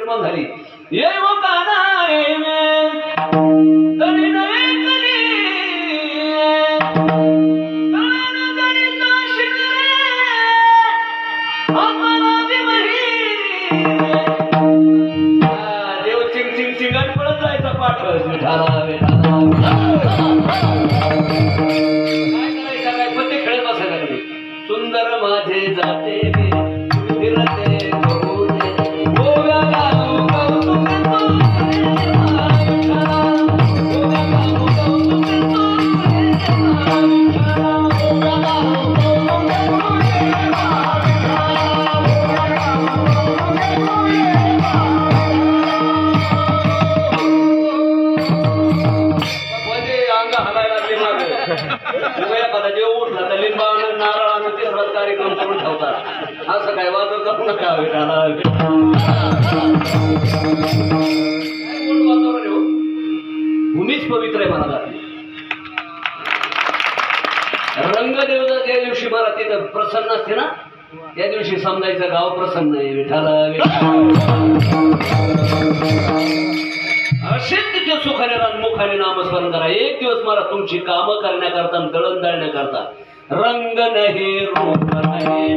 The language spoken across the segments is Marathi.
निर्माण झाली. येव काना येवे तरी नवे कली तळाला जनिता शिकले आत्माला विमही. देव चिंग चिंग चिंगट पळत जायचा पाठ. विठाला विठाला काय पत्ते खेळत बसायला लागले. सुंदर माझे जाते फिरते कार्यक्रम करून ठेवतात. असं काय वाद करू नका. भूमीच पवित्र आहे मला. रंगदेवता ज्या दिवशी मला तिथं प्रसन्न असते ना त्या दिवशी समजायचं गाव प्रसन्न आहे. विठाला अशक्य सुखाने मुखाने नामस्मरण करा. एक दिवस मला तुमची कामं करण्याकरता दळण दळण्याकरता. रंग नहीं रूप नहीं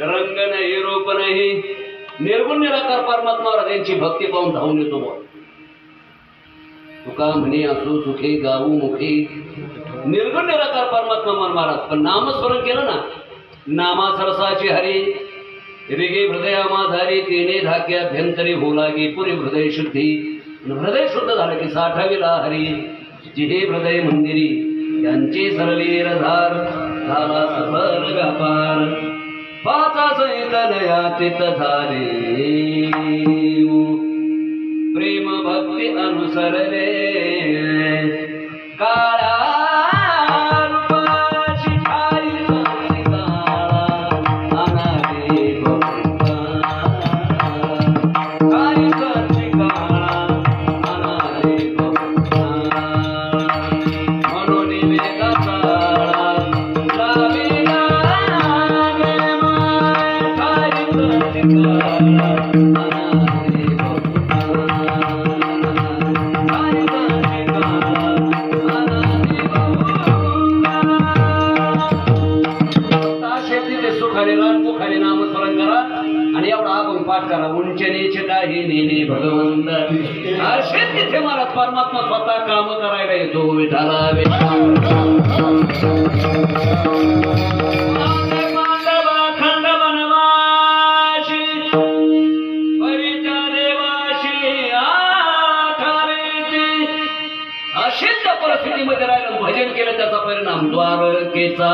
रंग नाही रूप नाही निर्गुण निराकार परमात्मा त्यांची भक्ती पाहून धावून येतो. तुका म्हणे असो सुखे गाऊ मुखे निर्गुण निराकार परमात्मा मन महाराज. पण नामस्मरण केलं ना नामा सरसाची हरी रेगे हृदया माझारी तेने धाक्याभ्यंतरी हो लागे पुरी हृदय शुद्धी. हृदय शुद्ध झालं की साठावीला हरी जिहे हृदय मंदिरी यांचे सरले रधार झाला सफल व्यापार. पाचा सहित लयातीत झाले प्रेम भक्ती अनुसरले काळा भगवंत असे तिथे मला परमात्मा स्वतः काम करायला येतो. विठाला खंड बनवाशी परिचा देवाशी आठावेची. अशीच त्या परिस्थितीमध्ये राहिलं भजन केलं त्याचा परिणाम द्वारकेचा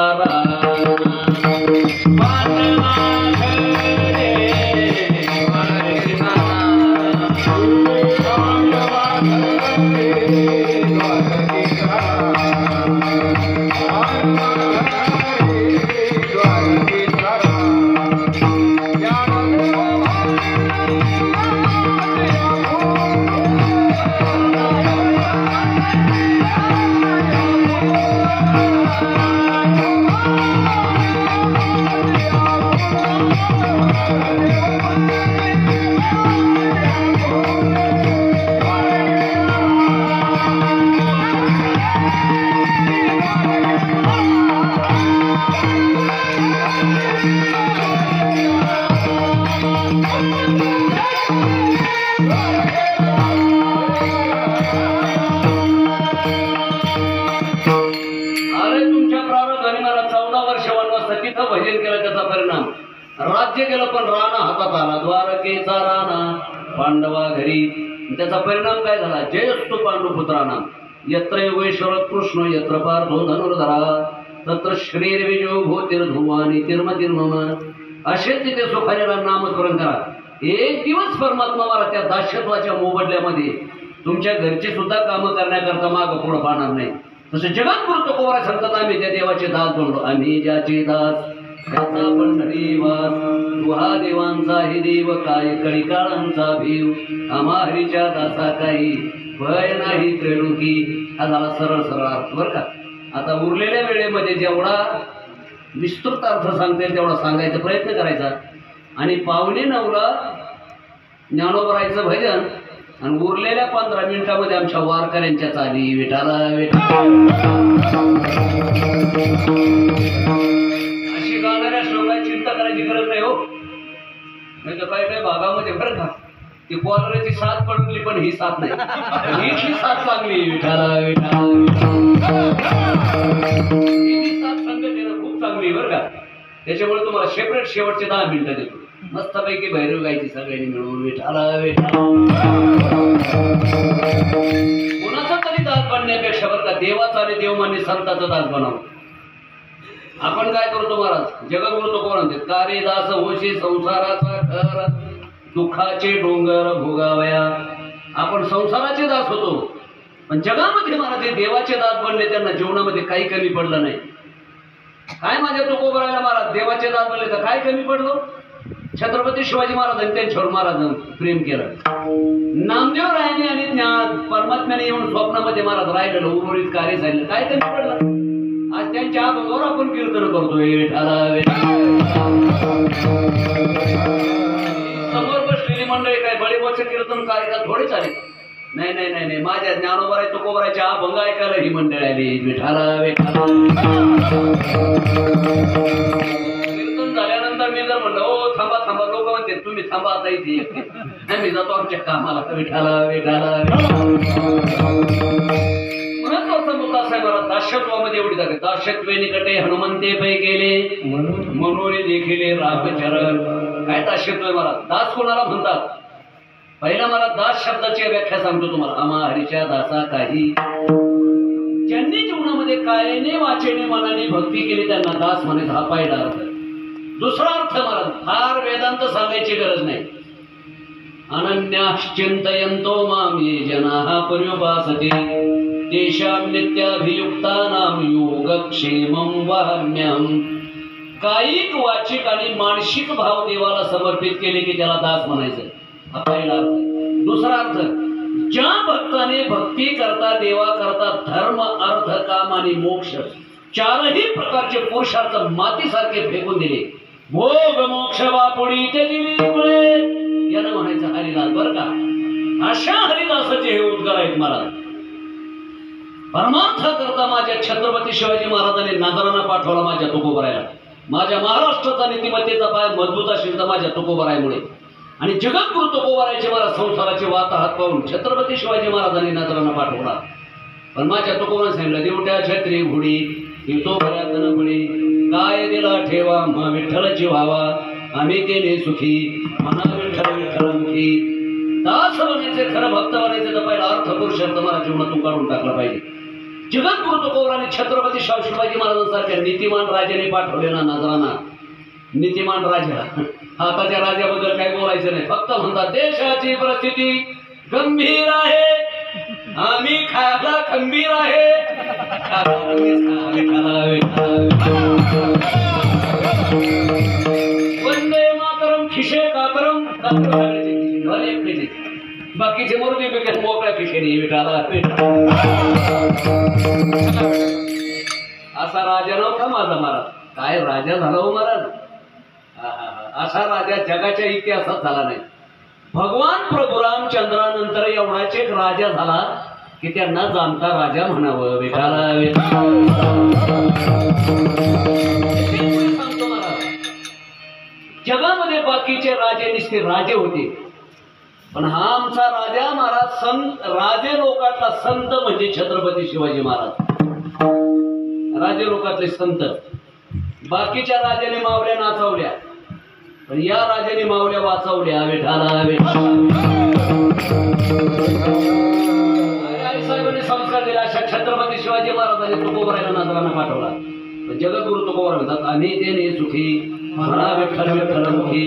राज्य गेलं पण राणा हातात आला. द्वारकेचा राणा पांडवा घरी. त्याचा परिणाम काय झाला? जयस्तु पांडुपुत्रांना. यत्र योगेश्वर कृष्ण यत्र पार्थो धनुर्धरा तत्र श्रीर्विजो भूतिर्धुवानी तिर्मतिर्मम. असे तिथे सुखाने नामस्मरण करा. एक दिवस परमात्मा मला त्या दास्यत्वाच्या मोबदल्यामध्ये तुमच्या घरचे सुद्धा कामं करण्याकरता मागं पुढं पाहणार नाही. तसं जगद्गुरु तुकोबा सांगतात, आम्ही त्या देवाचे दास बनलो. आम्ही ज्याचे दास त्याचा पंढरी वास, तुहा देवांचा हे देव काय कळीकाळांचा भीव. आम्हा हरीच्या दासा काही भय नाही त्रैलोकी. हा झाला सरळ सरळ अर्थ बरं का. आता उरलेल्या वेळेमध्ये जेवढा विस्तृत अर्थ सांगता येईल तेवढा सांगायचा प्रयत्न करायचा. आणि 8:45ला ज्ञानोबरायचं भजन आणि उरलेल्या 15 मिनिटामध्ये आमच्या वारकऱ्यांच्या चाली विठाला विठा अशी गाणाऱ्या श्लोकाची चिंता करायची गरज नाही हो. नाही तर काही काही भागामध्ये बरं का ती कॉलरेची साथ पडली पण ही साथ नाही. ही साथ चांगली विठाला विठा ही साथ संगत आहे खूप चांगली बरं का. त्याच्यामुळे तुम्हाला सेपरेट शेवटचे 10 मिनिटं देतो. मस्तपैकी भैरव गायची सगळ्यांनी मिळून विठाला विठा. कोणाचा तरी दास बनण्यापेक्षा बरं का देवाचा आणि देवमान्य संताचा दास बनावं. आपण काय करतो महाराज, जगद्गुरु तो कोण म्हणते, कारे दास होशी संसाराचा घर दुःखाचे डोंगर भोगावया. आपण संसाराचे दास होतो पण जगामध्ये महाराज देवाचे दास बनले, त्यांना जीवनामध्ये काही कमी पडलं नाही. काय माझ्या तुकोबरायला महाराज देवाचे दास बनले तर काय कमी पडलो. छत्रपती शिवाजी महाराजांनी त्यांच्यावर महाराजांनी प्रेम केलं. नामदेव रायाने आणि ज्ञान परमात्म्याने येऊन स्वप्नामध्ये महाराज राहिलेलं उर्वरित कार्य झालं काय कमी पडलं. आज त्यांच्या अभंगावर आपण कीर्तन करतोय विठाला समोर बसलेली मंडळी काय बळीबोचे कीर्तन कार्य थोडे चालेल. नाही नाही नाही नाही माझ्या ज्ञानोबराय तुकोबरायच्या अभंग ऐकायला ही मंडळी आली विठाला विठाला. कीर्तन झाल्यानंतर मी जर म्हणलं हो थांबा थांबा, लोक म्हणते तुम्ही थांबा आता इथे. आम्ही जातो आमच्या कामाला विठाला विठाला. महत्वाचा मुद्दा असा आहे मला दास्यत्वामध्ये एवढी जागे. दास्यत्वे निकटे हनुमंते पै गेले मनोरी देखिले रामचरण. काय दास्यत्व मला दास कोणाला म्हणतात. पहिला मला दास शब्दाची व्याख्या सांगतो तुम्हाला. आम्हा हरीच्या दासा काही ज्यांनी जीवनामध्ये कायेने वाचेने मनाने भक्ती केली त्यांना दास म्हणायचा हा पहिला अर्थ. दुसरा अर्थ मला फार वेदांत सांगायची गरज नाही. अनन्याश्चिंतयन्तो मां ये जनाः पर्युपासते तेषां नित्याभियुक्तानां योगक्षेमं वहाम्यहम्. कायिक वाचिक आणि मानसिक भाव देवाला समर्पित केले की त्याला दास म्हणायचं हा पहिला अर्थ. दुसरा अर्थ ज्या भक्ताने भक्ती करता देवा करता धर्म अर्थ काम आणि मोक्ष चारही प्रकारचे पुरुषार्थ मातीसारखे फेकून दिले. भोग मोक्ष बापुडी ते दिली यानं म्हणायचं हरिदास बरं का. अशा हरिदासाचे हे उद्गार आहेत महाराज. परमार्थ करता माझ्या छत्रपती शिवाजी महाराजांनी नजराना पाठवला माझ्या तुकोबरायला. माझ्या महाराष्ट्राचा नीतिमत्तेचा पाय मजबूत असेल तर माझ्या तुकोबरायमुळे. आणि जगद्गुरु तुकोबरायचे मला संसाराचे वाताहात पाहून छत्रपती शिवाजी महाराजांनी नजराना पाठवला. पण माझ्या तुकोबराने सांगितलं देवट्या छत्री घोडी येतो भऱ्यात नपडी काय दिला ठेवा मग विठ्ठलची व्हावा आम्ही केले सुखी मना विठ्ठल विठ्ठलमुखी. दास बनायचे खरं भक्त बनायचे तर पहिला अर्थ पुरुषार्थ मला जीवनातून काढून टाकला पाहिजे. जगद्गुरु तुकोबराने छत्रपती शिवाजी महाराजांसारख्या नीतिमान राजाने पाठवलेला नजराना. नीतिमान राजा आताच्या राजाबद्दल काही बोलायचं नाही. फक्त म्हणतात देशाची परिस्थिती गंभीर आहे आम्ही खायला खंबीर आहे. वंदे मातरम खिशे कातरम बाकीचे मुर्दी बिकट मोकळ्या खिशेने विठाला. असा राजा नव्हता माझा महाराज. काय राजा झाला हो महाराज. असा राजा जगाच्या इतिहासात झाला नाही. भगवान प्रभू रामचंद्रानंतर एवढाच एक राजा झाला की त्यांना जाणता राजा म्हणावं विठाला. सांगतो महाराज जगामध्ये बाकीचे राजे निस्ते राजे होते पण हा आमचा राजा महाराज संत राजे लोकातला संत म्हणजे छत्रपती शिवाजी महाराज. राजे लोकातले संत. बाकीच्या राजाने मावल्या नाचवल्या पण या राजाने मावल्या वाचवल्या विठाला. आई साहेबांनी संस्कार दिला. अशा छत्रपती शिवाजी महाराजांनी तुकोबरायला नजराना पाठवला. जगद्गुरु तुकोबर म्हणतात अनितेने सुखी म्हणा विठ्ठल विठ्ठलमुखी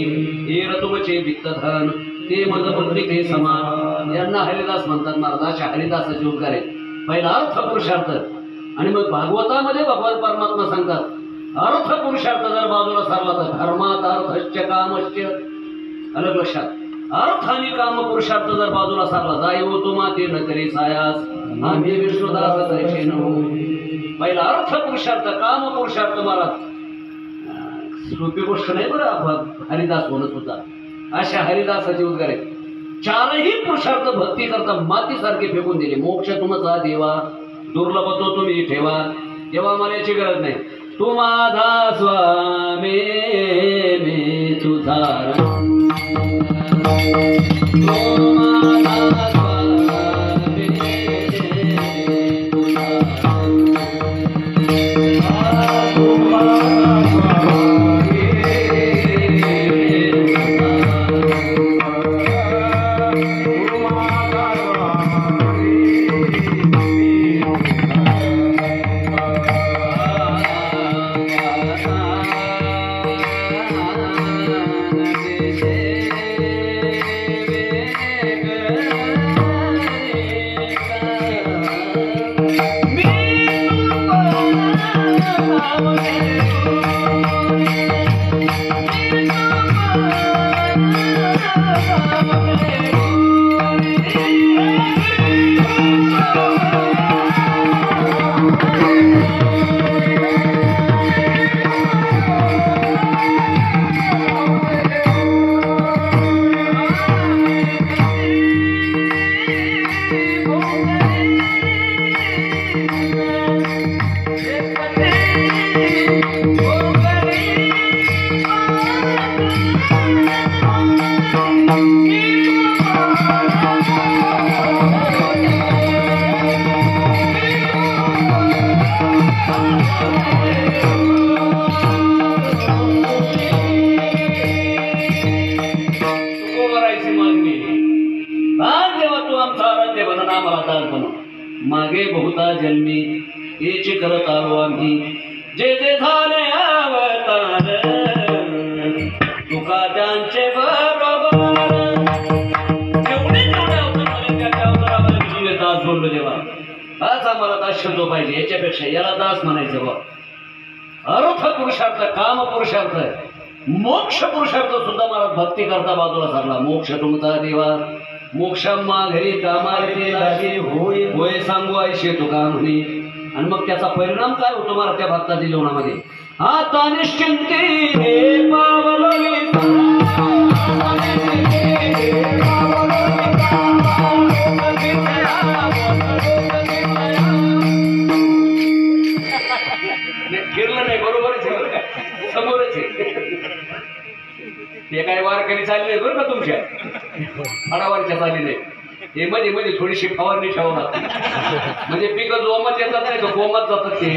हे तुमचे वित्तधन ते मज पुत्रिके समान यांना हरिदास म्हणतात. महाराज हरिदासाचे उद्गार आहेत. पहिला अर्थ पुरुषार्थ आणि मग भागवतामध्ये भगवान परमात्मा सांगतात अर्थ पुरुषार्थ जर बाजूला सारला तर धर्मात अर्थश्च कामश्च. अलग लक्षात. अर्थ आणि काम पुरुषार्थ जर बाजूला सारला जाईव तुम्हा ते न करी सायास आम्ही विष्णुदास तैसे नो. पहिला अर्थ पुरुषार्थ काम पुरुषार्थ महाराज सोपी गोष्ट नाही बरं हरिदास होणं सुद्धा. अशा हरिदासाचे उद्गार आहेत. चारही पुरुषार्थ भक्ती करता मातीसारखे फेकून दिले. मोक्ष तुमचा देवा दुर्लभ तो तुम्ही ठेवा. तेव्हा मला याची गरज नाही. तू माझा स्वामी मी तुझा मागे बहुता जन्मी येची करत आलो आम्ही जे जे झाले अवतार तुका त्यांचे बरोबर जेवढे जेवढे अवतार त्या अवतारामध्ये तुझे दास बोललो देवा. हाच आम्हाला दास शब्द पाहिजे. याच्यापेक्षा याला दास म्हणायचं बा. अर्थ पुरुषार्थ काम पुरुषार्थ मोक्ष पुरुषार्थ सुद्धा मला भक्ती करता बाजूला सारला. मोक्ष तुमचा देवा मोक्षम्मा घरी कामारे लागे होय होय सांगू ऐशे तुका म्हणे. आणि मग त्याचा परिणाम काय होतो मला त्या भक्ताच्या जीवनामध्ये. आता निश्चिंती पावलोली फिरलं नाही बरोबरच आहे बरं का समोरच आहे. ते काय वारकरी चालले बरं का तुमच्या अडावारच्या चालले हे मध्ये मध्ये थोडीशी फवारणी ठेवणार म्हणजे पिकं जोमात येतात नाही तर गोमात जातात ते.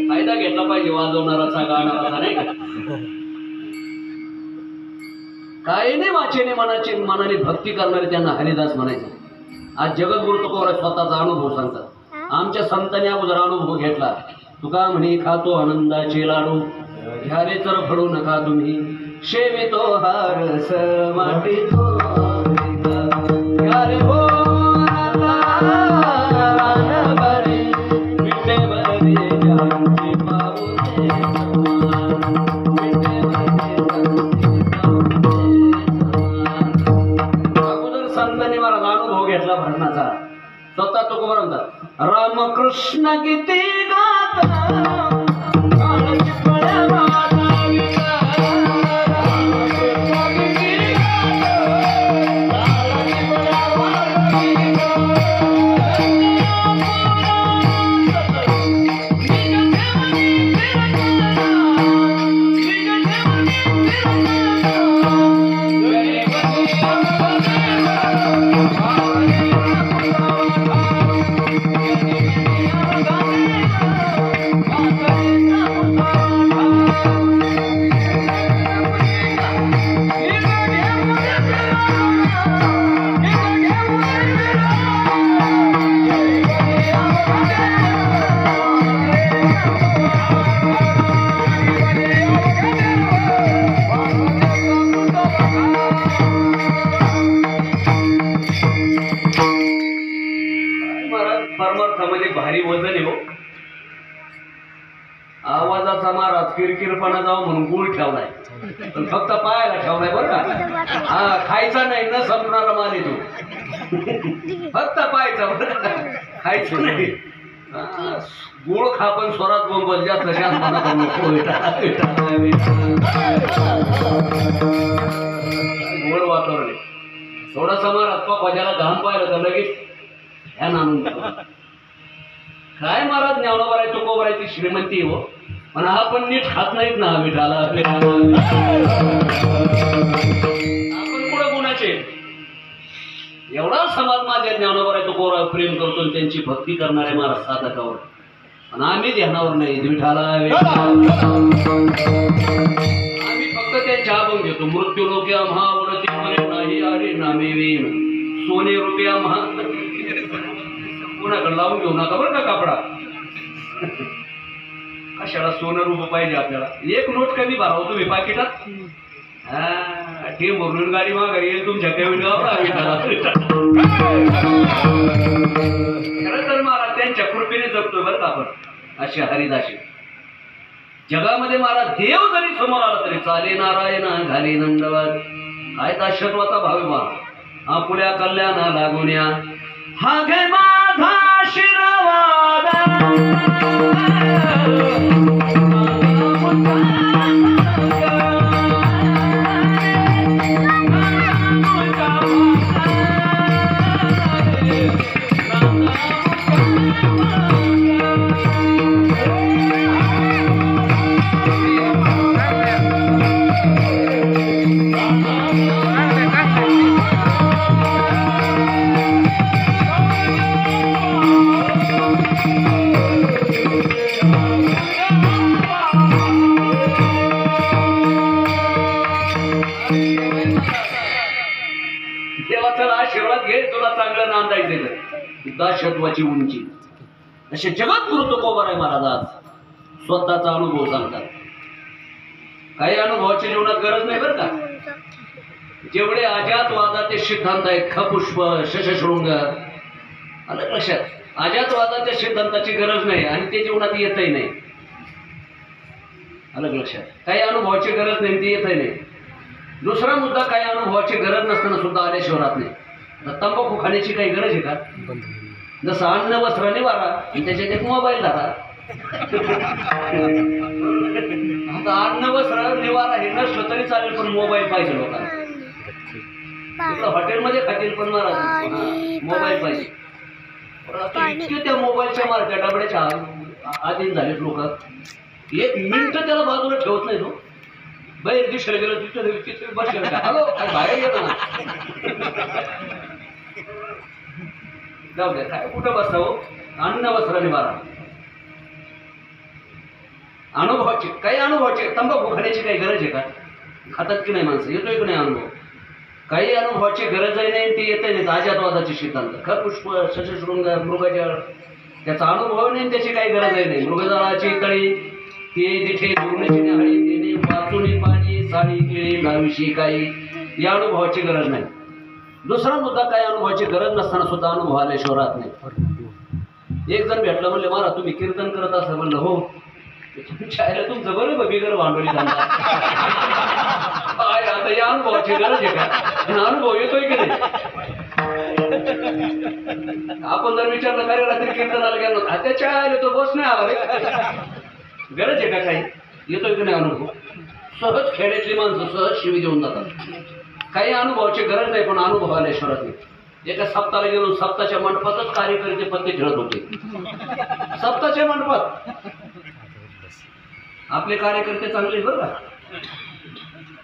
फायदा घेतला पाहिजे वाजवणाराचा गाणाराचा नाही का. काही नाही वाचेने मनाने भक्ती करणारे त्यांना हरिदास म्हणायचे. आज जगद्गुरु तुकोबर स्वतःचा अनुभव सांगतात. आमच्या संतांनी अगोदर अनुभव घेतला. तुका म्हणे खातो आनंदाचे लाडू घ्या रे तर फडू नका तुम्ही शेवितो हारस वाटितो घ्या रे हो अगोदर संतांनी मला अनुभव घेतला भरणाचा. स्वतः तुकोबर म्हणतात रामकृष्ण गीते गाता Oh, परमार्थामध्ये भारी वजन आहे हो. आवाजाचा महाराज किरकिरपणा जाऊ म्हणून गुळ ठेवलाय, पण फक्त पायाला ठेवलाय बरं का. हा, खायचा नाही न संपणारा माल आहे तो, फक्त पायचा बरं का, खायचं नाही. गुळ खा पण स्वरात बोंबल, जास्त शांतपणा करू नको. गोड वातावरण आहे. थोडासा महाराज पप्पाच्याला घाम पाहिलं तर लगेच ह्या नाणून काय महाराज न्यावला बराय तो कोबरायची श्रीमंती हो, पण हा पण नीट खात नाहीत ना मिठाला. आपण कुठं गुणाचे एवढा समाज माझ्या ज्ञानावर आहे तो कोरा प्रेम करतो, त्यांची भक्ती करणारे महाराज साधकावर, आणि आम्ही ध्यानावर नाही विठाला. आम्ही फक्त त्यांच्या आबून घेतो. मृत्यू लोक्या महावरती मरे नाही अरे नामे वेन सोने रुपया महा. कोणाकडे लावून घेऊ नका बरं का कपडा. कशाला सोनं रूप पाहिजे आपल्याला. एक नोट कमी भराव तुम्ही पाकिटात, हा ते म्हणून गाडी माघारी येईल तुमच्या कमी खरं तर महाराज त्यांच्या कृपेने जगतोय बरं का आपण. असे हरिदासी जगामध्ये महाराज देव जरी समोर आला तरी चाले नारायण घाले नंदवाद. काय दाशत्वाचा भाव बा पुण्या कल्याणा लागून्या हा घे माझा आशीर्वाद. आशीर्वाद घे, तुला चांगलं नांदायचं. दाशत्वाची उंची असे जगत गुरु तुकोबर आहे महाराज. आज स्वतःचा अनुभव सांगतात. काही अनुभवाची जीवनात गरज नाही बरं का. जेवढे अजातवादाचे सिद्धांत आहेत खपुष्प शशशृंग, आलं लक्षात. अजातवादाच्या सिद्धांताची गरज नाही आणि ते जीवनात येतही नाही. आलं लक्षात. काही अनुभवाची गरज नाही, ते येतही नाही. दुसरा मुद्दा, काही अनुभवाची गरज नसताना सुद्धा आल्याशिवाय राहत नाही. तंबाखू खाण्याची काही गरज आहे का. जसं अन्न वस्त्र निवारा त्याच्यात एक मोबाईल धरा. आता अन्न वस्त्र निवारा हे नसलं तरी चालेल, पण मोबाईल पाहिजे लोकांना. हॉटेलमध्ये खातील पण महाराज मोबाईल पाहिजे. इतके त्या मोबाईलच्या मार्ग डबड्याच्या आधीन झालेत लोक. एक मिनिट त्याला बाजूला ठेवत नाही तो. बाहेर दिसलं गेलं तिथं बसलं का हॅलो काय बाहेर गेलं ना. जाऊ द्या काय कुठं बसावं. अन्न वस्त्र निवारा. अनुभवाचे काही अनुभवाचे तंबाखू खाण्याची काही गरज आहे का. खातात की नाही माणसं. येतोय की नाही अनुभव. काही अनुभवाची गरजही नाही, ते येतही नाही. अजातवादाचे सिद्धांत खपुष्प शशशृंग मृगजळ त्याचा अनुभव नाही, त्याची काही गरजही नाही. मृगजळाची तळी ते दिठे धुण्याची न्याहाळी तेने वाचुनी पाणी साडी केळी लाविशी काही. या अनुभवाची गरज नाही. दुसरा मुद्दा, काही अनुभवाची गरज नसताना सुद्धा अनुभव आल्याशिवाय राहत नाही. एक जण भेटलं म्हणले महाराज तुम्ही कीर्तन करत असं. म्हणलं हो. शाळेला तुमचं बरोबर बिगर भांडवली धंदा. आता या अनुभवाची गरज आहे का. अनुभव येतोय की नाही. आपण जर विचारलं करे रात्री कीर्तनाला गेलो त्याच्या आले तो बस नाही आला रे. गरज आहे का काही. येतोय की नाही अनुभव. सहज खेड्यातली माणसं सहज शिवी देऊन जातात. काही अनुभवाची गरज नाही, पण अनुभव आल्याशिवाय नाही. एका सप्ताहाला गेलो, सप्ताच्या मंडपातच कार्यकर्ते पत्ते खेळत होते. सप्ताच्या मंडपात आपले कार्यकर्ते चांगले बरं का.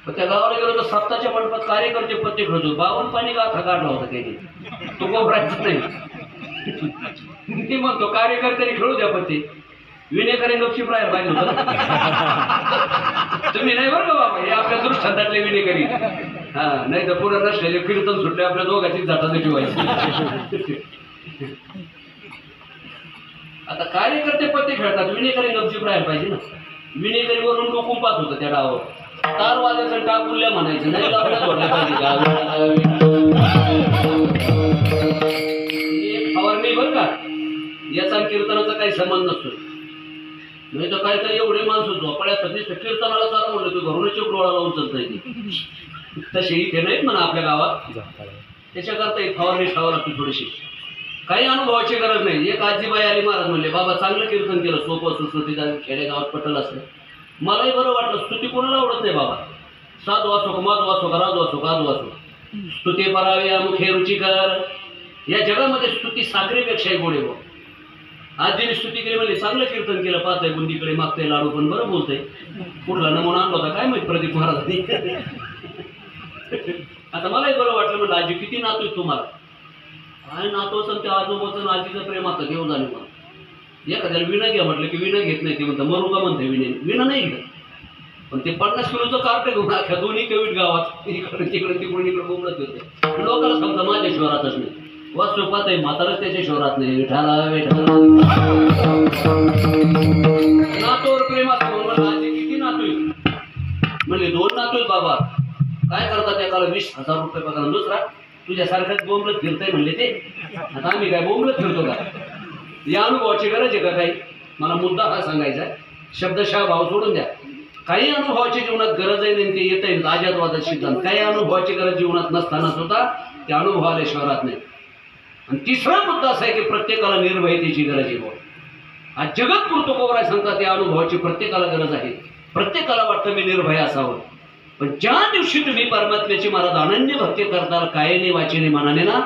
पण त्या गावाला गेलो तर सप्ताच्या मंडपात कार्यकर्ते पत्ते खेळत होते. 52 पाणी गाथा काढला होता त्यांनी. तो गोबरायचा नाही. मी म्हणतो कार्यकर्त्यांनी खेळू द्या पत्ते. विनेकरी गपशीप राहायला पाहिजे होतं. तुम्ही नाही बरं का बाबा. हे आपल्या दृष्टांतातले विनेकरी. हा नाही तर पुढे नसलेले कीर्तन सुटले आपल्या दोघांची जाताना ठेवायची. आता कार्यकर्ते पत्ते खेळतात, विनेकरी गपशीप राहायला पाहिजे ना. विनेकरी वरून डोकून पाहत होतं त्या डावावर. तार वाजायचं टाकुल्या म्हणायचं नाही. फवारणी बरं का. याचा आणि कीर्तनाचा काही संबंध नसतो. नाही तर काय काय एवढे माणसं झोपाळ्यासाठी कीर्तनाला चालू म्हणलं तू घरूनच डोळा लावून चालता येते. तसे इथे नाहीत म्हणा आपल्या गावात. त्याच्याकरता एक फवारणी ठेवावं लागते थोडीशी. काही अनुभवाची गरज नाही. एक आजीबाई आली महाराज म्हणले बाबा चांगलं कीर्तन केलं, सोपं सुश्रुतीचा खेडेगावात पटल असलं. मलाही बरं वाटलं. स्तुती कोणाला आवडत नाही बाबा. साध वासो का माध वासो का राज वासो गाद वासो स्तुती परावे मुखे रुचिकर. या जगामध्ये स्तुती साखरेपेक्षाही गोड आहे. आजीने स्तुती केली म्हणजे चांगलं कीर्तन केलं, पाहतंय बुंदीकडे मागतंय लाडू पण बरं बोलतंय. कुठला नमुना आणला होता काय माहित प्रदीप महाराजांनी. आता मलाही बरं वाटलं म्हणलं आजी किती नातू आहे तुम्हाला. काय नातू असं त्या आजोबाचं आजीचं प्रेम आता घेऊ झाले मला. एखाद्याला विणं घ्या म्हटलं की विणं घेत नाही. ते म्हणतं मरू का म्हणते विणं नाही घेत. पण ते 50 किलोचं कार्ट घेऊन अख्या दोन्ही कवीट गावात इकडे तिकडे तिकडून इकडे बोंबलत होते. लोकांना समजा माझ्या शहरातच नाही. वास्तव पाहताय म्हातारच त्याच्या शहरात नाही. विठाला नातोवर प्रेम असतो. म्हणलं आजी किती नातू आहे म्हणले 2 नातू आहेत बाबा. काय करतात एकाला 20,000 रुपये पगार, दुसरा तुझ्यासारखंच बोंबलत फिरताय म्हणले ते. आता आम्ही काय बोंबलत फिरतो का. या अनुभवाची गरज आहे का काही. मला मुद्दा हा सांगायचा आहे. शब्दशः भाव सोडून द्या. काही अनुभवाची जीवनात गरज आहे नाही ते येत आहे आजादवादात सिद्धांत. काही अनुभवाची गरज जीवनात नसताना सुद्धा त्या अनुभवाला शहरात नाही. आणि तिसरा मुद्दा असा आहे की प्रत्येकाला निर्भयतेची गरज आहे. आज जगत कृतकोवराय सांगतात त्या अनुभवाची प्रत्येकाला गरज आहे. प्रत्येकाला वाटतं मी निर्भय असावं. पण ज्या दिवशी तुम्ही परमात्म्याची महाराज अनन्य भक्ती करताल कायेने वाचेने मनाने ना,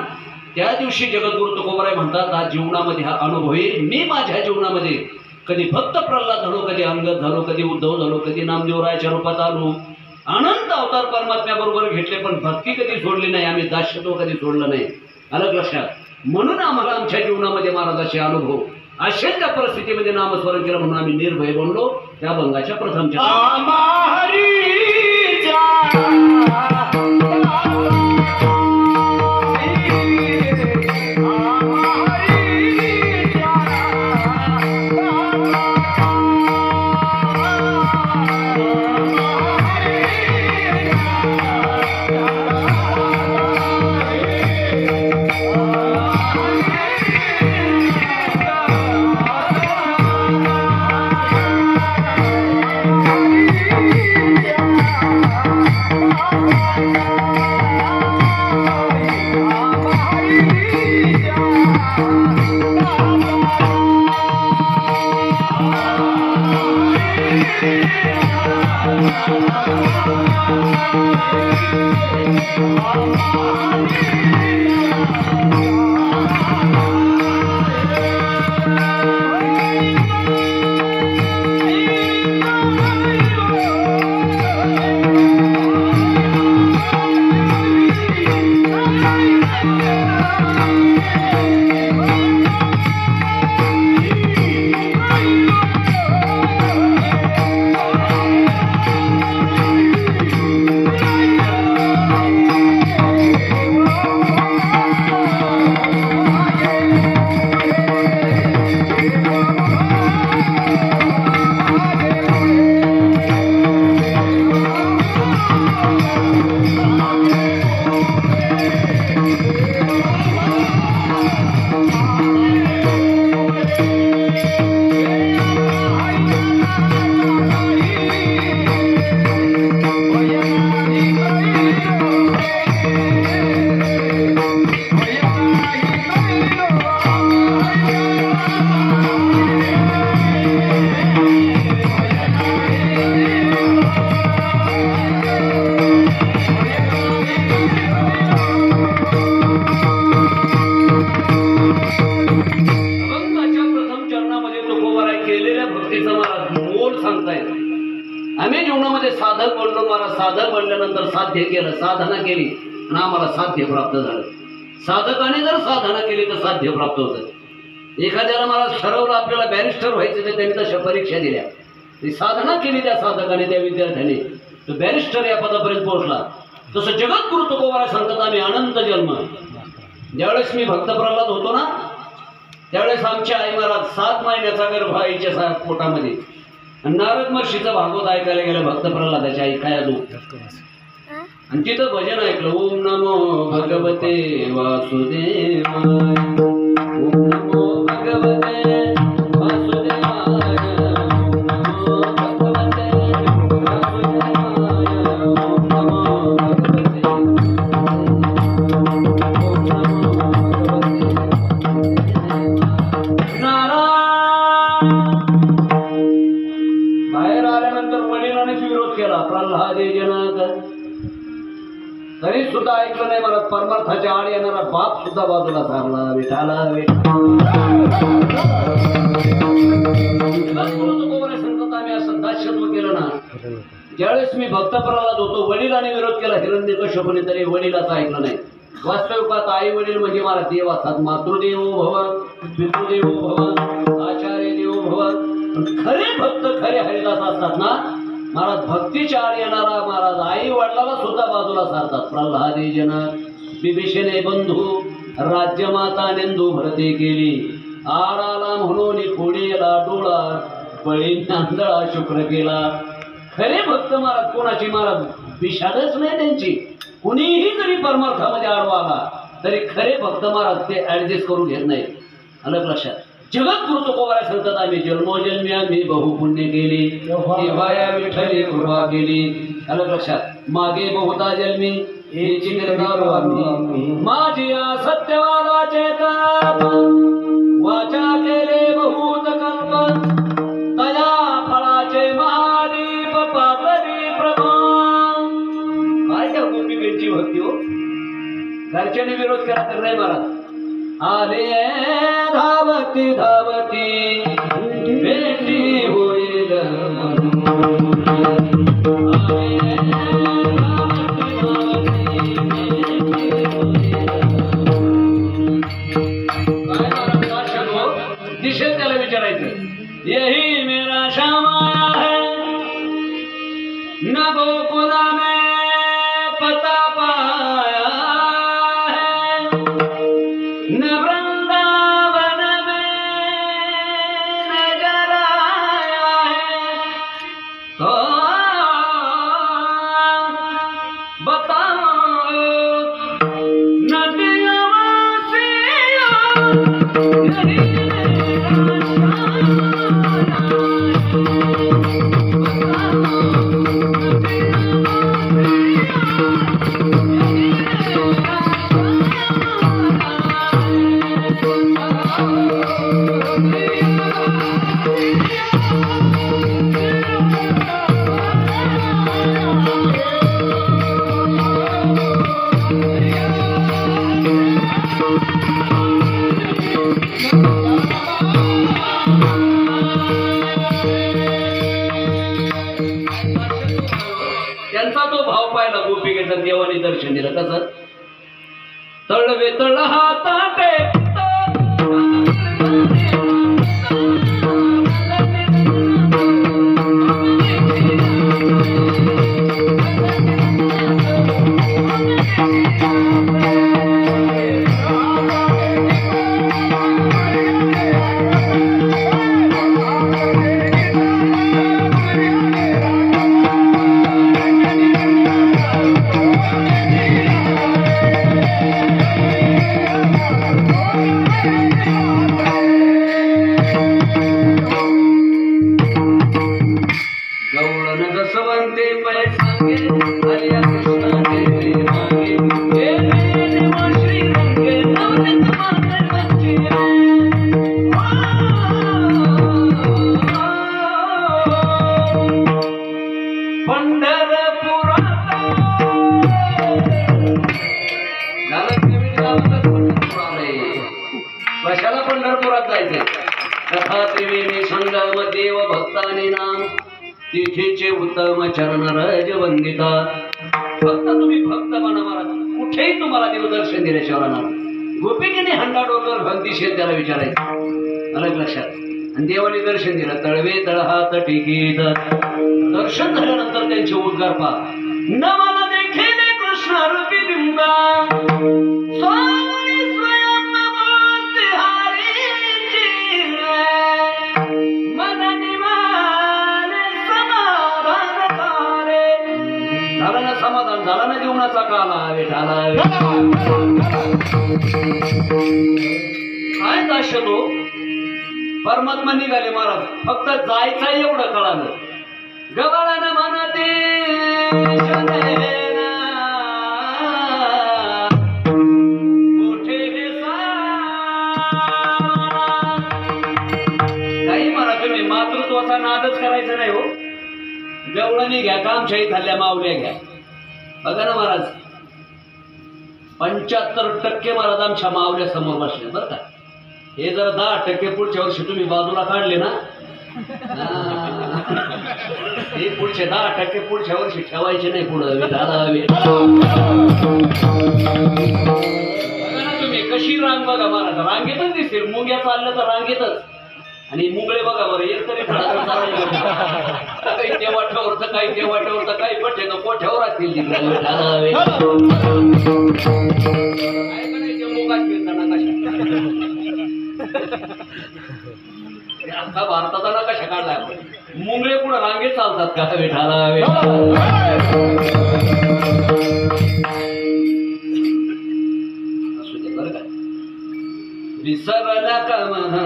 त्या दिवशी जगद्गुरु तुकोबाराय म्हणतात आज जीवनामध्ये हा अनुभव येईल. मी माझ्या जीवनामध्ये कधी भक्त प्रल्हाद झालो, कधी अंगद झालो, कधी उद्धव झालो, कधी नामदेवरायाच्या रूपात आलो. अनंत अवतार परमात्म्याबरोबर घेतले पण भक्ती कधी सोडली नाही. आम्ही दास्यत्व कधी सोडलं नाही. अलग लक्षात. म्हणून आम्हाला आमच्या जीवनामध्ये महाराजाचे अनुभव अशा त्या परिस्थितीमध्ये नामस्मरण केलं म्हणून आम्ही निर्भय बनलो. त्या भंगाच्या प्रथमच्या साधक बनल्यानंतर साध्य केलं, साधना केली आणि आम्हाला साध्य प्राप्त झालं. साधकाने जर साधना केली तर साध्य प्राप्त होतं. एखाद्याला मला ठरवलं आपल्याला बॅरिस्टर व्हायचं तर त्यांनी तशा परीक्षा दिल्या. ती साधना केली त्या साधकाने त्या विद्यार्थ्याने तो बॅरिस्टर या पदापर्यंत पोहोचला. तसं जगद्गुरु तुकोबाराय सांगतात आम्ही अनंत जन्म. ज्यावेळेस मी भक्त प्रल्हाद होतो ना त्यावेळेस आमच्या आई महाराज 7 महिन्याचा गर्भ आईच्या पोटामध्ये. नारद महर्षीचा भागवत ऐकायला गेलं भक्त प्रल्हादाच्या आई काय आलो आणि तिथं भजन ऐकलं. ओम नमो भगवते वासुदेवाय, ओम नमो भगवते सुद्धा ऐकलं नाही मला परमार्थाच्या आड येणारा बाप सुद्धा बाजूला सारला विठाला संत आम्ही असं दास्यत्व केलं ना ज्यावेळेस मी भक्त प्रल्हाद होतो वडिलांनी विरोध केला हिरण्यकश्यपूने तरी वडिलाचं ऐकलं नाही वास्तविकात आई वडील म्हणजे मला देव असतात मातृदेवो भव पितृदेवो भव आचार्य देवो भव खरे भक्त खरे हरिदास असतात ना महाराज भक्तीच्या आड येणारा महाराज आई वडिलाला सुद्धा बाजूला सारतात प्रल्हादे जन विभीषणे बंधू राज्यमाता नेंदू भरते केली आडाला म्हणून कोडीला डोळा बळी नांदळा शुक्र केला खरे भक्त महाराज कोणाची महाराज विषादच नाही त्यांची कुणीही जरी परमार्थामध्ये आडवा आला तरी खरे भक्त महाराज ते ऍडजस्ट करून घेत नाही अलग लक्षात जगद्गुरु तुकोबारा सांगतात आम्ही जन्मोजन्मी आम्ही बहुपुण्य केली देवाया विठ्ठली कृपा केली अलग लक्षात मागे बहुता जन्मी हेची करणारो आम्ही माझी सत्यवादाचे वाचा केले बहुत कल्प तया फळाचे महादीप पातळी प्रभा काय त्या गोपिकांची भक्ती हो घरच्यांनी विरोध केला तर नाही महाराज आले धावती धावती भेटी होईल दिशेत त्याला विचारायचं यही मेरा श्यामा है न गोकुला में पता पाया है न वृंदावन में नजर आया है तो बताओ नदियों से यही त्यांचा तो भाव पाहिला गोपिकेचा देवाने दर्शन दिलं कसं तळवे तळ हाताटे कशाला पंढरपुरात जायचंय कथा त्रिवेणी संगम देव भक्ताने नाम तिथेचे उत्तम चरण रज वंदिता फक्त तुम्ही भक्त बना महाराज कुठेही तुम्हाला देवदर्शन दिल्याशिवाय राहणार गोपिकेने हंडा डोकर भक्तिशील त्याला विचारायचं अलग लक्षात आणि देवाने दर्शन दिलं तळवे तळहात टिकीत दर्शन झाल्यानंतर त्यांचे उद्गार पहा नमन देखिले कृष्ण रूपी बिंबा समाधान झाला ना जीवनाचा काला विठाला काय दास्य तो परमात्मा निघाले महाराज फक्त जायचं एवढं कळालं गबाळानं म्हणते काही म्हणा तुम्ही मातृत्वाचा नादच करायचा नाही हो गवळणी घ्या कामशाही खाल्ल्या मावल्या घ्या बघा ना महाराज 75% महाराज आमच्या मावल्या समोर बसले बरं का. हे जर 10% पुढच्या वर्षी तुम्ही बाजूला काढले ना, हे पुढचे 10% पुढच्या वर्षी ठेवायचे नाही पुढं. तुम्ही कशी रांग बघा महाराज, रांगेतच दिसतील. मुंग्या चालल्या तर रांगेतच, आणि मुंगळे बघा बरं एक तरी काही ते वाट्यावर तर काही ते वाट्यावर तर काही पठ्ठे तर कोठ्यावर असतील तिकडे. आता भारताचा नकाशा काढलाय आपण. मुंगळे पुढे रांगेत चालतात का विठाला. असू दे बरं का. विसरला का म्हणा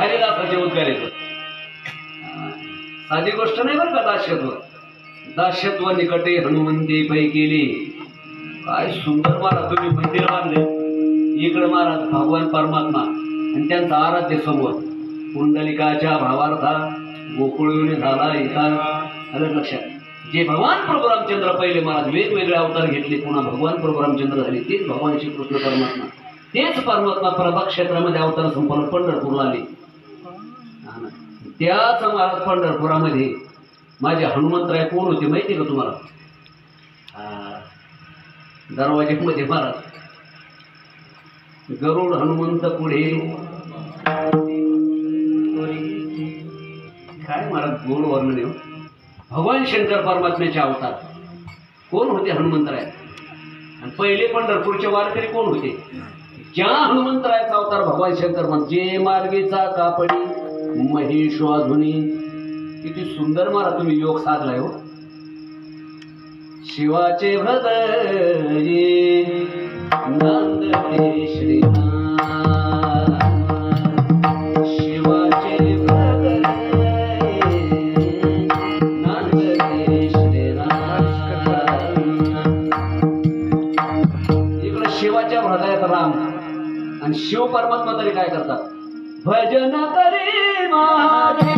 हरिदासाचे उद्गार येतो. साधी गोष्ट नाही बरं का. दास्यत्व दास्यत्व निकटे हनुमंती पै केली. काय सुंदर महाराज तुम्ही मंदिर बांधले. इकडे महाराज भगवान परमात्मा आणि त्यांचा आराध्य समोर पुंडलिकाच्या भावार्था गोकुळविणे झाला. इथं आलं लक्षात. जे भगवान प्रभू रामचंद्र पहिले महाराज वेगवेगळे अवतार घेतले, पुन्हा भगवान प्रभू रामचंद्र झाले. तेच भगवान श्रीकृष्ण परमात्मा, तेच परमात्मा प्रभाग क्षेत्रामध्ये अवतार संपन्न पंढरपूरला आले. त्याच महाराज पंढरपुरामध्ये माझे हनुमंतराय कोण होते माहिती का तुम्हाला? दरवाजेमध्ये महाराज गरुड हनुमंत पुढे. काय महाराज गोड वर्णन. भगवान शंकर परमात्म्याचे अवतार कोण होते? हनुमंतराय. आणि पहिले पंढरपूरचे वारकरी कोण होते? ज्या हनुमंतरायाचा अवतार भगवान शंकर म्हणते, जे मार्गीचा कापडी महिषवाधुनी. किती सुंदर महाराज तुम्ही योग साधलाय हो. शिवाचे हृदय नांदते श्रीनाथ, शिवाचे हृदय नांदते श्रीनाथ. इकडे शिवाच्या हृदयात राम आणि शिव परमात्मा तरी काय करतात? भजन करी माझे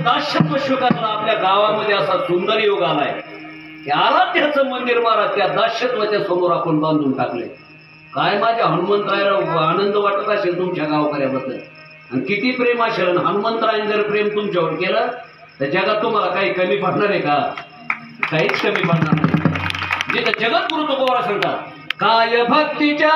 दास्यत्व स्वीकारलं. आपल्या गावामध्ये असा सुंदर योग आलाय की आराध्याचं मंदिर महाराज त्या दास्यत्वाच्या समोर आपण बांधून टाकले. काय माझ्या हनुमंतरायाला आनंद वाटत असेल तुमच्या गावकऱ्याबद्दल, आणि किती प्रेम असेल. हनुमंतरायाने जर प्रेम तुमच्यावर केलं तर जगात तुम्हाला काही कमी पडणार आहे का? काहीच कमी पडणार नाही. जिथं जगद्गुरु तुकोबा सांगतात, काय भक्तीच्या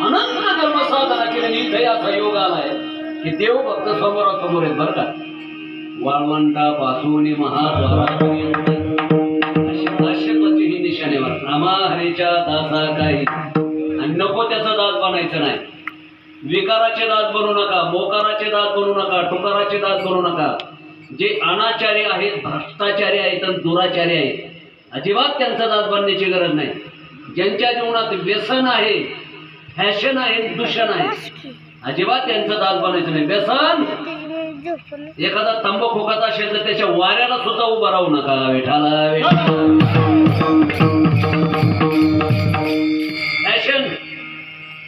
अनंत कर्म साधना केल्याने इथे असा योग आलाय की देव भक्त समोरासमोर आहेत बरं का. वाळवंटापासून महाद्वारापर्यंत अशी दास्यत्वाची ही निशाणेवर. रामा हरीच्या दासा काही, आणि नको त्याचा दास बनायचं नाही. विकाराचे दास बनू नका, मोकाराचे दास बनू नका, टुकाराचे दास बनू नका. जे अनाचारी आहेत, भ्रष्टाचारी आहेत आणि दुराचारी आहेत, अजिबात त्यांचा दास बनण्याची गरज नाही. ज्यांच्या जीवनात व्यसन आहे, फॅशन आहे, दूषण आहे, अजिबात त्यांचं दास बनायचं नाही. व्यसन एखादा तंबाखू खात असेल तर त्याच्या वाऱ्याला सुद्धा उभा राहू नका. विठाला फॅशन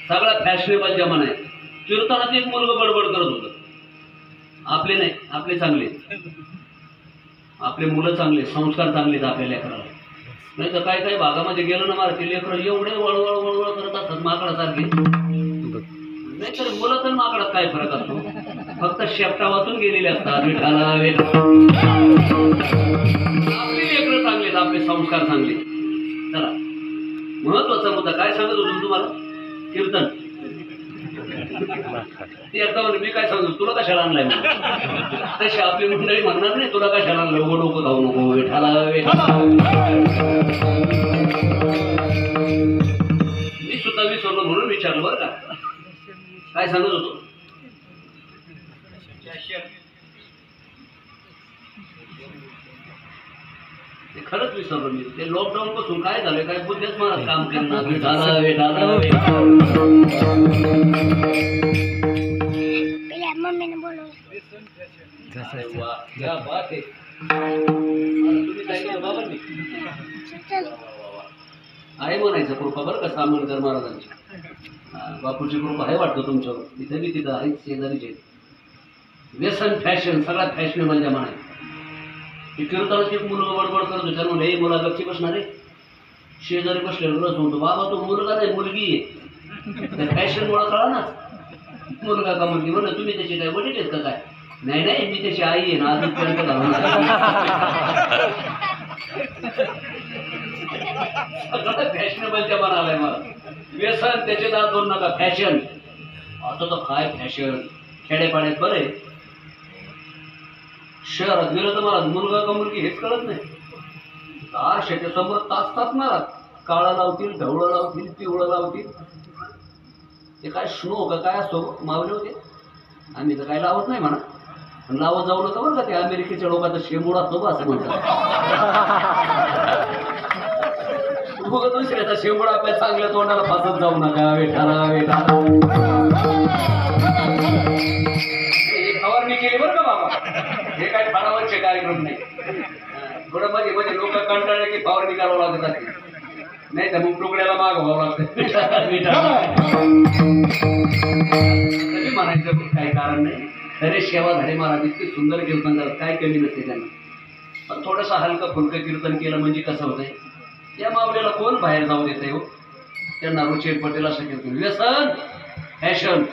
सगळा फॅशनेबल जमाना आहे. कीर्तनात एक मुलगा बडबड करत होतं, आपले नाही, आपले चांगले, आपले मुलं चांगले, संस्कार चांगले आपल्या लेकराला. नाही तर काय काय भागामध्ये गेलं ना मारते लेकरं एवढे वळवळ वळवळ करत असतात माकडासारखे. नाहीतर मुलं तर माकडात काय फरक असतो, फक्त शेपटा वाचून गेलेले असतात. विठाला वेठा आपली लेकरं चांगली, आपले संस्कार चांगले. चला, महत्वाचा मुद्दा काय सांगत होतो तुम्हाला, कीर्तन. ती एकदा म्हणजे मी काय सांगतो, तुला कशाला आणलाय तशी आपली मंडळी म्हणणार नाही, तुला कशाला आणलं, उघड नको खाऊ नको, विठाला वेठा. मी सुद्धा विसरलो म्हणून विचारलं बरं का, काय सांगत होतो. ते खरंच विसरलो मी. ते लॉकडाऊन पासून काय झालं, काय बुद्धीच मला काम करणार. विठाला वेठाला वेठा. मम्मीने बोलवलं. क्या बात आहे. तुम्ही सांगितलं बाबा मी आहे म्हणायचं कृपा बरं का सामनकर महाराजांची. बापूची कृपा आहे वाटतं तुमच्यावर. इथे बी तिथं आहे शेजारीचे. व्यसन फॅशन सगळ्यात फॅशनेबल जमाना आहे. हे कीर्तनाची एक मुलगा बडबड करत होत्या म्हणून, हे मुला गपची बसणार आहे. शेजारी बसले रस म्हणतो, बाबा तो मुलगा नाही मुलगी आहे. फॅशन मुळे कळा ना, मुलगा का मुलगी. म्हणलं तुम्ही त्याची काय वडील आहेत का काय. नाही नाही, मी त्याची आई आहे ना, आजपर्यंत घालून सगळं फॅशनेबलच्या जमाना आलाय मला. व्यसन त्याचे दात दोन नका, फॅशन. आता तर काय फॅशन, खेडेपाड्यात बरं आहे. शहरात गेलं तर मला मुलगा का मुलगी हेच कळत नाही. शेच्या समोर तास तास मारा, काळा लावतील, ढवळं लावतील, पिवळं लावतील. ते काय स्नो का काय असतो मावले होते. आम्ही तर काय लावत नाही म्हणा, पण लावत जाऊ नका बरं का. ते अमेरिकेच्या लोकांचा शेंबूड असतो बा असं म्हणतात. दुसऱ्याचा शेंबूड आपल्या चांगल्या तोंडाला फासत जाऊ नका. वेठाला वेठा फवारणी केली बरं का बाबा. हे काय फळावरचे कार्यक्रम नाही. थोडं मध्ये मध्ये लोक कंटाळले की फवारणी करावं लागत असते, नाही तर मग तुकड्याला मागवावं लागतं. म्हणायचं काही कारण नाही. खरे सेवा झाले महाराज, इतके सुंदर कीर्तन करत, काय कमी नसते त्यांना. पण थोडंसं हलकं फुलकं कीर्तन केलं म्हणजे कसं होतंय, या मावल्याला कोण बाहेर जाऊ देतंय हो. त्यांना रुचेल पटेल असं कीर्तन. व्यसन फॅशन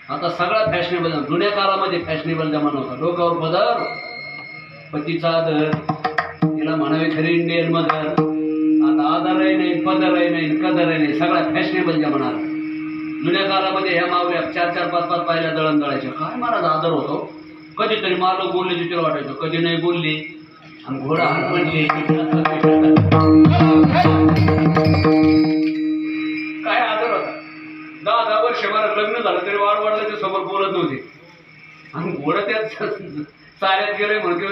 आता सगळा फॅशनेबल. जुन्या काळामध्ये फॅशनेबल जमाना होता. डोक्यावर पदर, पतीचा आदर, तिला म्हणावे खरी इंडियन मदर. आता आदरही नाही, पदरही नाही, कदरही नाही, सगळा फॅशनेबल जमाना. जुन्या काळामध्ये ह्या मावल्या 4-4-5-5 पायल्या दळण दळायच्या. काय महाराज आदर होतो. कधीतरी मालक बोलले की तिला वाटायचं, कधी नाही बोलली आणि घोडा हात म्हणले. काय आदर होता. 10-10 वर्ष मला लग्न झालं तरी वाडवडिलांच्या समोर बोलत नव्हते. आणि घोडं त्यात साऱ्यात गेले म्हणते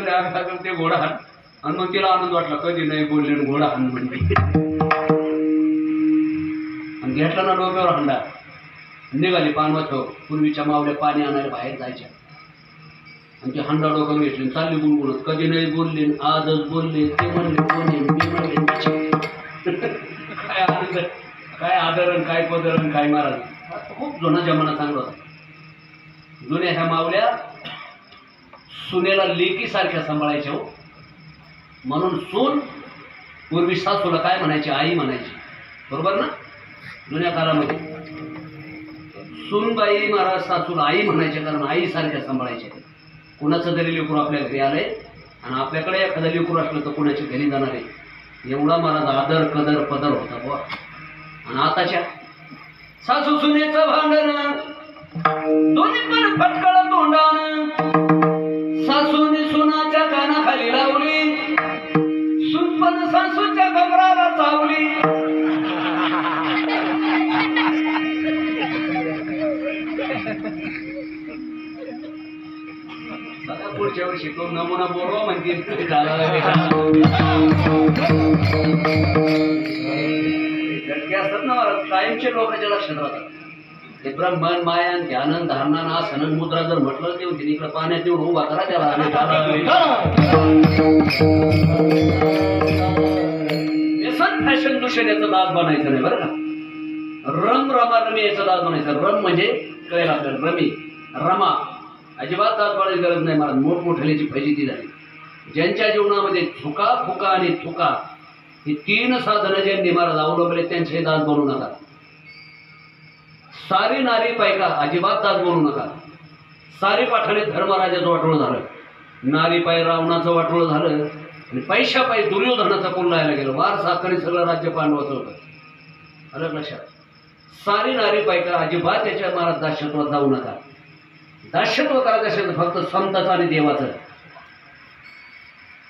ते घोडा हात. आणि मग तिला आनंद वाटला, कधी नाही बोलले घोडा हात म्हणते. आणि घेतला ना डोक्यावर हंडा, निघाली पानवाचं. पूर्वीच्या मावल्या पाणी आणायला बाहेर जायच्या आणि ते हंडा डोक्यावर घेतले, चालली गुणगुणत. कधी नाही बोलले, आजच बोलले, ते म्हणले कोणी, मी म्हणले. काय आनंद, काय आदरण, काय पदरण, काय महाराज. खूप जुना जमाना चांगला होता. जुन्या ह्या मावल्या सुनेला लेकी सारख्या सांभाळायच्या हो. म्हणून सून पूर्वी सासूला काय म्हणायची, आई म्हणायची. बरोबर ना. जुन्या काळामध्ये सूनबाई महाराज सासूला आई म्हणायचे, कारण आई सारख्या सांभाळायच्या. कुणाचं जरी लेकरू आपल्या घरी आलंय आणि आपल्याकडे एखादं लेकरू असलं तर कुणाच्या घरी जाणार आहे, एवढा महाराज आदर कदर पदर होता बुवा. आणि आताच्या सासू सुनेचं भांडण, दोन्ही पण फटकळ तोंडान. सासूने सुनाच्या कानाखाली लावली, सून पण सासूच्या कमराला चावली. पुढच्या वर्षी तो नमुना बोलवा म्हणते. असतात ना मला कायमचे लोकांच्या लक्षात राहतात. ते ब्रह्मन मायान ध्यानन धारणान आसनन मुद्रा जर म्हटलं ते होती इकडे पाण्यात येऊन उभा करा त्याला. व्यसन फॅशन दूषण याचा दास बनायचं नाही बरं का. रम रमा रमी याचा दास बनायचं. रम म्हणजे कळेल आपल्याला, रमी रमा अजिबात दास बनायची गरज नाही. मला मोठमोठ्याची फजिती झाली. ज्यांच्या जीवनामध्ये चुका फुका आणि थुका ही 3 साधनं ज्यांनी महाराज अवलंबले त्यांचे दास बनवू नका. सारी नारी पायका अजिबात दास बोलू नका. सारी पाठाने धर्मराजाचं वाटोळं झालं, नारी पाय रावणाचं वाटोळं झालं आणि पैशा पायी दुर्योधनाचा कोण राहायला गेलं. वार साखरी सगळं राज्य पांडवाचं होतं. अलग लक्षात. सारी नारी पायका अजिबात त्याच्या महाराज दास्यत्वात जाऊ नका. दास्यत्व करायचं असेल तर फक्त समताचं आणि देवाचं.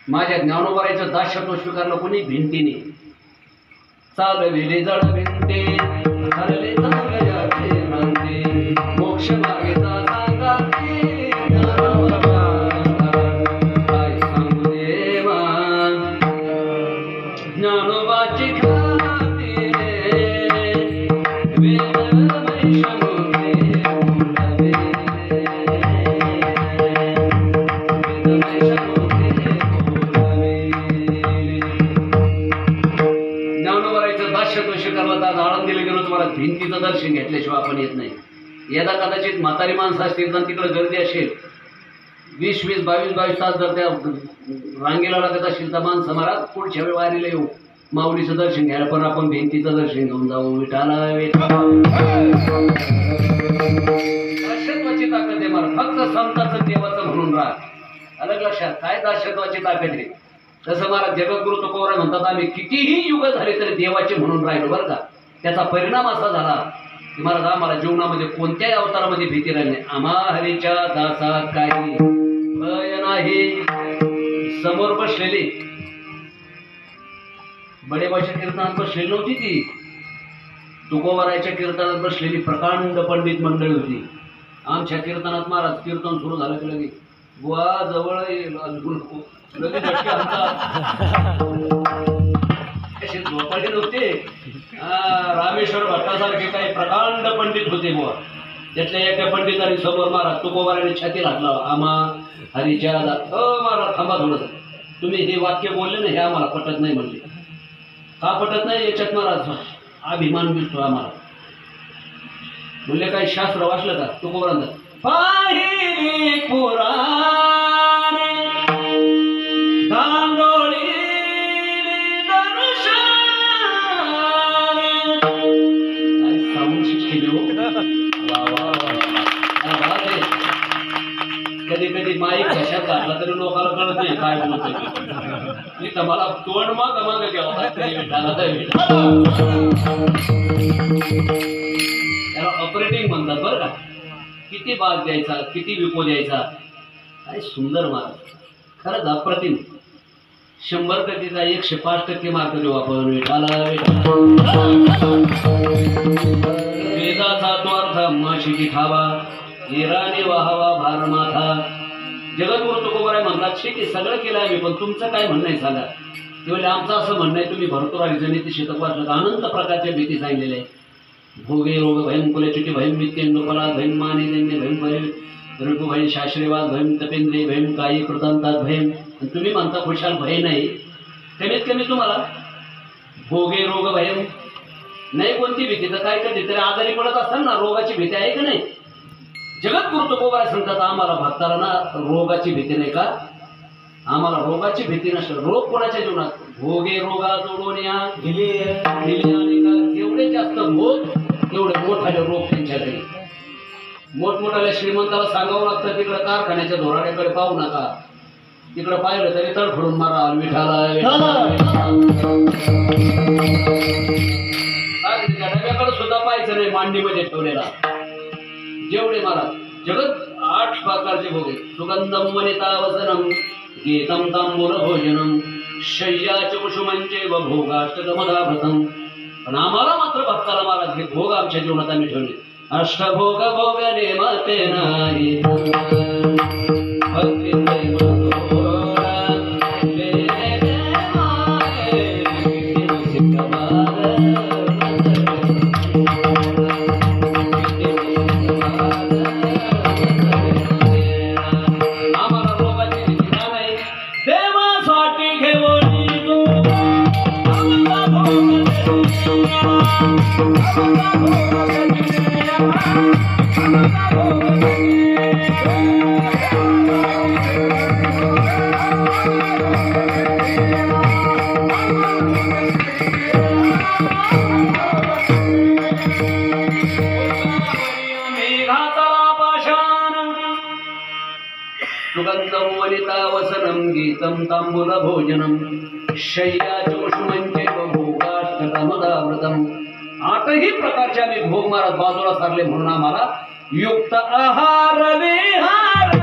माझ्या ज्ञानोबाईचं दास्यत्व स्वीकारलं कोणी? भिंतीने. चालविले जड भिंते हरले चांगल्याचे नांदे मोक्ष मागेचा सांगाते काय सांगू देवा ज्ञानोबाची खाती वेदमय शमोते बोलावे वेदमय शमोते बोलावे. ज्ञानोबाईचं दास्यत्व स्वीकारलं तर आळंदीला गेलो तुम्हाला भिंतीचं दर्शन घेतल्याशिवाय आपण येत नाही. यदा कदाचित म्हातारी माणसं असतील तर तिकडे गर्दी असेल 20-20, 22-22 तास जर त्या रांगेला लागत असेल तर माणसं महाराज पुढच्या वेळी वारीला येऊ माऊलीचं दर्शन घ्यायला. पण आपण भिंतीचं दर्शन घेऊन जाऊ. विठाला दास्यत्वाची ताकद आहे मला. फक्त संताचं देवाचं म्हणून राहा. अलग लक्षात. काय दास्यत्वाची ताकद आहे? तसं महाराज जगद्गुरु तुकोबराय म्हणतात आम्ही कितीही युग झाले तरी देवाचे म्हणून राहिलो बरं का. त्याचा परिणाम असा झाला की महाराज आम्हाला जीवनामध्ये कोणत्याही अवतारामध्ये भीती राहिली नाही. आम्हा हरीच्या दासात काही भय नाही. समोर बसलेली बडेबाच्या कीर्तनात बसलेली नव्हती ती. तुकोबरायच्या कीर्तनात बसलेली प्रकांड पंडित मंडळी होती. आमच्या कीर्तनात महाराज कीर्तन सुरू झालं की लगे बुवा जवळ लगेच झटके आणतात. असे झोपाळे नव्हते. रामेश्वर भट्टासारखे काही प्रकांड पंडित होते बुवा. त्यातल्या एका पंडितांनी समोर महाराज तुकोबराने छाती घातला. आम्हा हरीच्या महाराज थांबा थोडंसं. तुम्ही हे वाक्य बोलले ना हे आम्हाला पटत नाही म्हणले. का पटत नाही? याच्यात महाराज अभिमान दिसतो आम्हाला. म्हणले काही शास्त्र वाचलं का तुकोबरांचं? पाहिली पुराण दांडोळी कधी कधी माईक कशात घातला तरी लोकांना कळत नाही काय बोलतोय. इथं मला तोंड माग माग घ्यावं त्याला ऑपरेटिंग म्हणतात बरं का. किती बाज द्यायचा, किती विको द्यायचा. काय सुंदर मार्ग. खरंच अप्रतिम. 100%चा 105% मार्क देऊ आपण. वेदाचा तो अर्थ माशिकी ठावा हिराने वाहावा भार माथा. जगद्गुरु तुकोबराय म्हणतात ठीक आहे सगळं केलं आहे मी पण तुमचं काय म्हणणं आहे सांगा. ते म्हणजे आमचं असं म्हणणं आहे तुम्ही भरतुरारी नीती शतक वाचलं अनंत प्रकारच्या भीती सांगितलेल्या आहे. भोगे रोग भयम कुलच्युती भयम वित्येंदुपला भयम माने दैन्य भयम भय ऋतू भयम शास्त्रीवाद भयम तपेंद्रिय भयम काही कृतांतात भयम. तुम्ही म्हणता खुशाल भय नाही. कमीत कमी तुम्हाला भोगे रोग भयम नाही कोणती भीती तर काय कधी तरी आजारी पडत असताना ना रोगाची भीती आहे का नाही. जगद्गुरु तुकोबराय सांगतात आम्हाला भक्ताला ना रोगाची भीती नाही का. आम्हाला रोगाची भीती नसते. रोग कोणाच्या जीवनात? भोगे रोगा जोडून या जेवढे जास्त भोग तेवढे मोठाले रोग त्यांच्या घरी. मोठमोठ्याला श्रीमंताला सांगावं लागतं तिकडे कारखान्याच्या धोरणाकडे पाहू नका. तिकडे पाहिलं तरी तडफडून मारा विठाला डब्याकडे सुद्धा पाहायचं नाही मांडीमध्ये ठेवलेला. जेवढे महाराज जगत 8 प्रकारचे भोगे. सुगंधम वनिता वसनम गीतम तांबूल भोजनम शय्याच कुसुमांचे व भोगाष्टकमदाभृतम. पण आम्हाला मात्र भक्ताला महाराज हे भोग आमच्या जीवनात आम्ही ठेवले. अष्टभोग भोग नेमते नाही भक्ती संगीतं तांबूल भोजनम शय्या चोषुमंचे भोगाष्टकमदामृतम. 8ही प्रकारचे आम्ही भोग महाराज बाजूला सारले म्हणून आम्हाला युक्त आहार विहार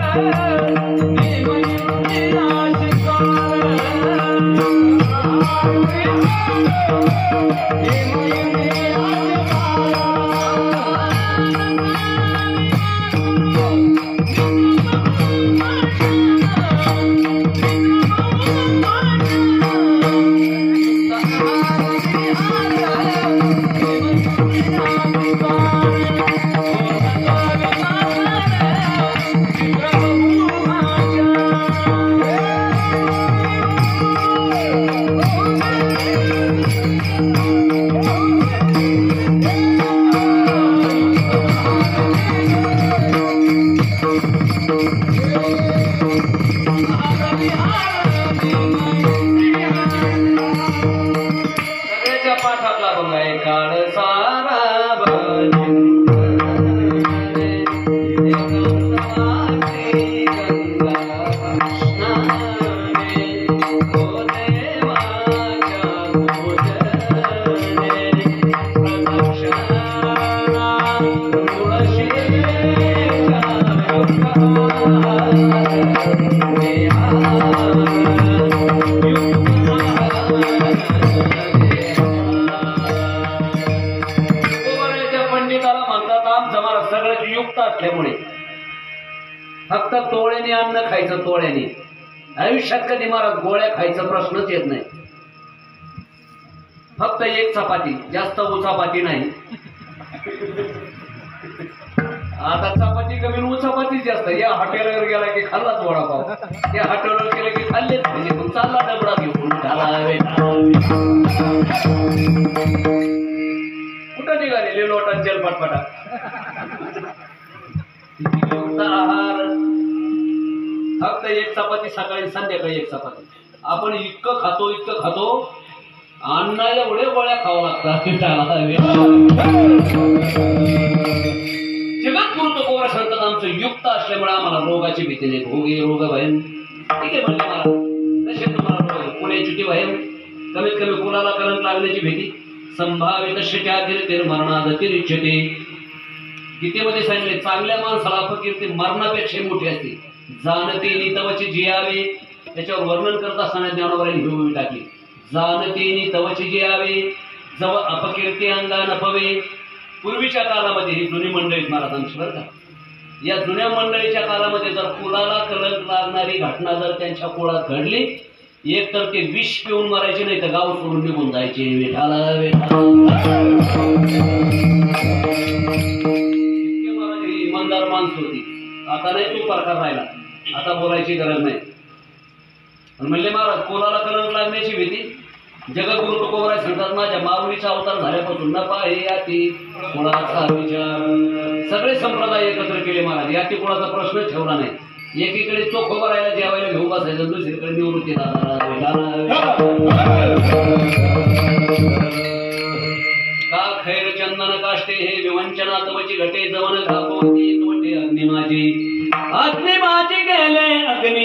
फक्त तोळ्याने अन्न खायचं. तोळ्याने आयुष्यात कधी महाराज गोळ्या खायचा प्रश्नच येत नाही. फक्त एक चपाती, जास्त उचापाती नाही. आता चपाती कमी उचापाती जास्त. या हॉटेलवर गेला की खाल्लाच वडापाव, त्या हॉटेलवर गेला की खाल्लेच म्हणजे मग चालला डबडा घेऊन कुठं निघालेले लोटात जल पटपटा. आहार फक्त एक चपाती सकाळी संध्याकाळी एक चपाती. आपण इतकं खातो अन्न एवढे गोळ्या खावं लागतात. जगद्गुरु तुकोबा सांगतात आमचं युक्त असल्यामुळे आम्हाला रोगाची भीती नाही. भोगे रोग भयम ठीक आहे म्हणले मला तसे तुम्हाला रोग पुण्याची भयम कमीत कमी कुणाला कलंक लागण्याची भीती संभावित शक्यातिरिक्त मरणादतिरिच्यते. गीतेमध्ये सांगितले चांगल्या माणसाला अपकीर्ती मरणापेक्षा मोठी असते. जाणते तवची जियावे त्याच्यावर वर्णन करत असताना ज्ञानोबाईंनी हिरवी टाकली. जाणते तवची जियावे जव अपकीर्ती अंगा नपवे. पूर्वीच्या काळामध्ये ही जुनी मंडळी महाराजांची बरं का. या जुन्या मंडळीच्या काळामध्ये जर कुलाला कलंक लागणारी घटना जर त्यांच्या कुळात घडली एक तर ते विष पिऊन मरायचे नाही तर गाव सोडून निघून जायचे. विठाला इमानदार माणसं होती. आता नाही तो प्रकार राहिला. आता बोलायची गरज नाही. म्हणले महाराज कोणाला कलंक लागण्याची भीती. जगद्गुरु तुकोबराय सांगतात माझ्या माऊलीचा अवतार झाल्यापासून न पाहे याती कुळाचा विचार. सगळे संप्रदाय एकत्र केले महाराज. याती कुळाचा प्रश्न ठेवला नाही. एकीकडे चोखोबा राहायला जेवायला घेऊन बसायचं दुसरीकडे निवृत्ती का खैर चंदन काष्टे हे विवंचना तवची घटे जवन घापोती तोटे अग्नि माझी गेले अग्नि